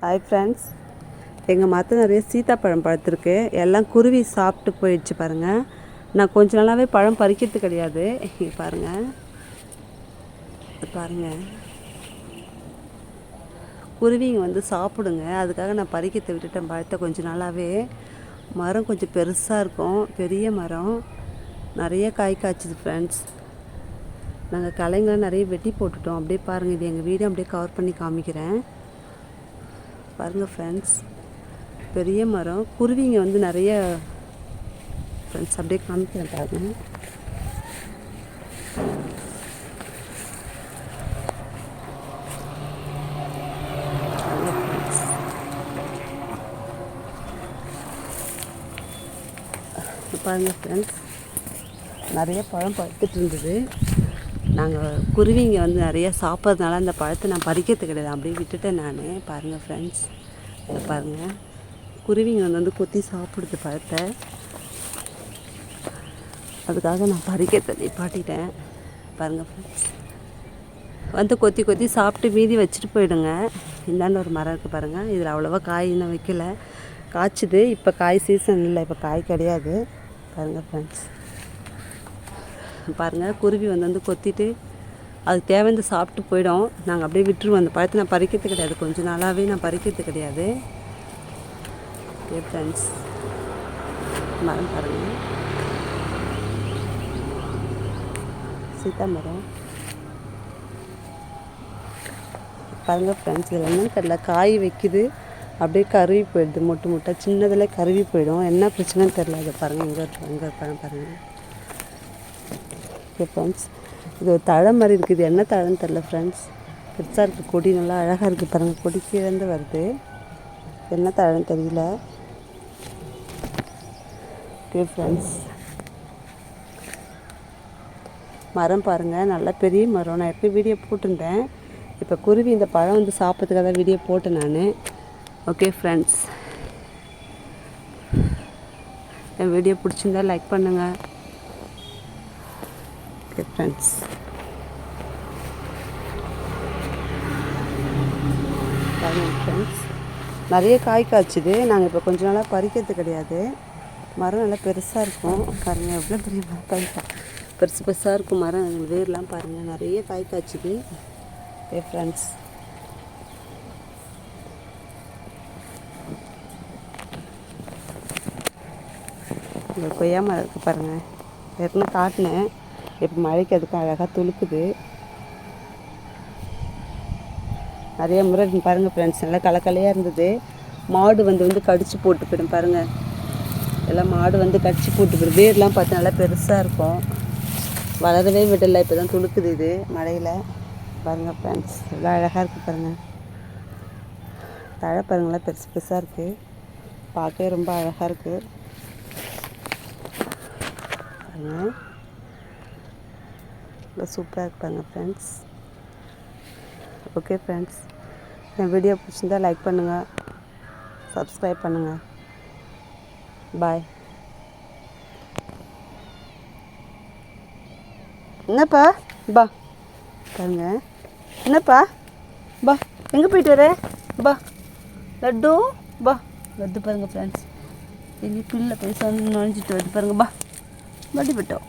Hi friends, எங்கள் மரத்தில் நிறைய சீத்தாப்பழம் பழுத்திருக்கு. எல்லாம் குருவி சாப்பிட்டு போயிடுச்சு பாருங்கள். நான் கொஞ்ச நாளாகவே பழம் பறிக்கிறது கிடையாது. பாருங்கள் பாருங்கள், குருவிங்க வந்து சாப்பிடுங்க, அதுக்காக நான் பறிக்கிறதை விட்டுட்டேன் பழத்தை. கொஞ்ச நாளாகவே மரம் கொஞ்சம் பெருசாக இருக்கும், பெரிய மரம், நிறைய காய் காய்ச்சிது ஃப்ரெண்ட்ஸ். நாங்கள் களைங்களை நிறைய வெட்டி போட்டுட்டோம். அப்படியே பாருங்கள், இது எங்கள் வீடு அப்படியே கவர் பண்ணி காமிக்கிறேன் பாருங்கள் ஃப்ரெண்ட்ஸ். பெரிய மரம், குருவிங்க வந்து நிறைய ஃப்ரெண்ட்ஸ். அப்படியே காமிக்கிறேன் பாருங்கள். பாருங்கள் ஃப்ரெண்ட்ஸ், நிறைய பழம் பழுத்துட்டு இருந்தது. நாங்கள் குருவிங்க வந்து நிறைய சாப்பிட்றதுனால அந்த பழத்தை நான் பறிக்கிறது கிடையாது, அப்படியே விட்டுட்டேன் நான். பாருங்கள் ஃப்ரெண்ட்ஸ், இதை பாருங்கள், குருவிங்க வந்து கொத்தி சாப்பிடுது பழத்தை. அதுக்காக நான் பறிக்கிறதை நிப்பாட்டிட்டேன். பாருங்கள் ஃப்ரெண்ட்ஸ், வந்து கொத்தி கொத்தி சாப்பிட்டு மீதி வச்சுட்டு போயிடுங்க. இந்தாண்ட ஒரு மரம் இருக்குது பாருங்கள், இதில் அவ்வளோவா காய் இன்னும் வைக்கல, காய்ச்சிது. இப்போ காய் சீசன் இல்லை, இப்போ காய் கிடையாது. பாருங்கள் ஃப்ரெண்ட்ஸ், பாருங்கள், குருவி வந்து கொத்திட்டு அதுக்கு தேவைந்து சாப்பிட்டு போயிடும். நாங்கள் அப்படியே விட்டுருவோம். அந்த பழத்தை நான் பறிக்கிறது கிடையாது, கொஞ்சம் நாளாகவே நான் பறிக்கிறது கிடையாது. ஓகே ஃப்ரெண்ட்ஸ், மரம் பாருங்கள், சீத்தா மரம் பாருங்கள் ஃப்ரெண்ட்ஸ். இதில் என்னன்னு தெரியல, காய் வைக்குது, அப்படியே கருவி போயிடுது, மொட்டு முட்டை சின்னதில் கருவி போயிடும். என்ன பிரச்சனைன்னு தெரில. அதை பாருங்கள், எங்கே பழம் பாருங்கள். ஓகே ஃப்ரெண்ட்ஸ், இது ஒரு தழை மாதிரி இருக்குது, என்ன தழைன்னு தெரில ஃப்ரெண்ட்ஸ். பெருசாக இருக்குது, கொடி நல்லா அழகாக இருக்குது பாருங்கள். கொடி கீழேருந்து வருது, என்ன தழைன்னு தெரியல. ஓகே ஃப்ரெண்ட்ஸ், மரம் பாருங்கள், நல்லா பெரிய மரம். நான் எப்போ வீடியோ போட்டிருந்தேன். இப்போ குருவி இந்த பழம் வந்து சாப்பிட்றதுக்காக தான் வீடியோ போட்டேன் நான். ஓகே ஃப்ரெண்ட்ஸ், என் வீடியோ பிடிச்சிருந்தா லைக் பண்ணுங்கள். ஓகே ஃப்ரெண்ட்ஸ், பாருங்கள் ஃப்ரெண்ட்ஸ், நிறைய காய் காய்ச்சிது. நாங்கள் இப்போ கொஞ்ச நாளாக பறிக்கிறது கிடையாது. மரம் நல்லா பெருசாக இருக்கும் பாருங்கள், எவ்வளோ பெரிய மரம், காய் பெருசு பெருசாக இருக்கும் மரம். வேர்லாம் பாருங்கள், நிறைய காய் காய்ச்சிது. ஓகே ஃப்ரெண்ட்ஸ், இந்த கொய்யா மரம் இருக்குது பாருங்கள், ஏற்கனவே காட்டினேன். இப்போ மழைக்கு அதுக்கு அழகாக துளுக்குது. நிறைய முறை பாருங்கள் ஃப்ரெண்ட்ஸ், நல்லா கலக்கலையாக இருந்தது. மாடு வந்து கடிச்சு போட்டு போயிடும் பாருங்கள். எல்லாம் மாடு வந்து கடிச்சு போட்டு போயிடும். வேர்லாம் பார்த்து நல்லா பெருசாக இருக்கும், வளரவே விடலை. இப்போ தான் துளுக்குது இது மழையில். பாருங்கள் ஃப்ரெண்ட்ஸ், எல்லாம் அழகாக இருக்குது பாருங்கள். தழை பாருங்களா, பெருசு பெருசாக இருக்குது, பார்க்கவே ரொம்ப அழகாக இருக்குது பாருங்கள். சூப்பராக இருப்பாங்க ஃப்ரெண்ட்ஸ். ஓகே ஃப்ரெண்ட்ஸ், என் வீடியோ பிடிச்சிருந்தால் லைக் பண்ணுங்கள், சப்ஸ்கிரைப் பண்ணுங்கள். பாய். என்னப்பா பா பாருங்க, என்னப்பா பா, எங்கே போயிட்டு வர பா, லட்டு பா, லட்டு பாருங்கள் ஃப்ரெண்ட்ஸ், எங்கள் பிள்ளை போய் நுழைஞ்சிட்டு வருது பாருங்கள். பா, வட்டி விட்டோம்.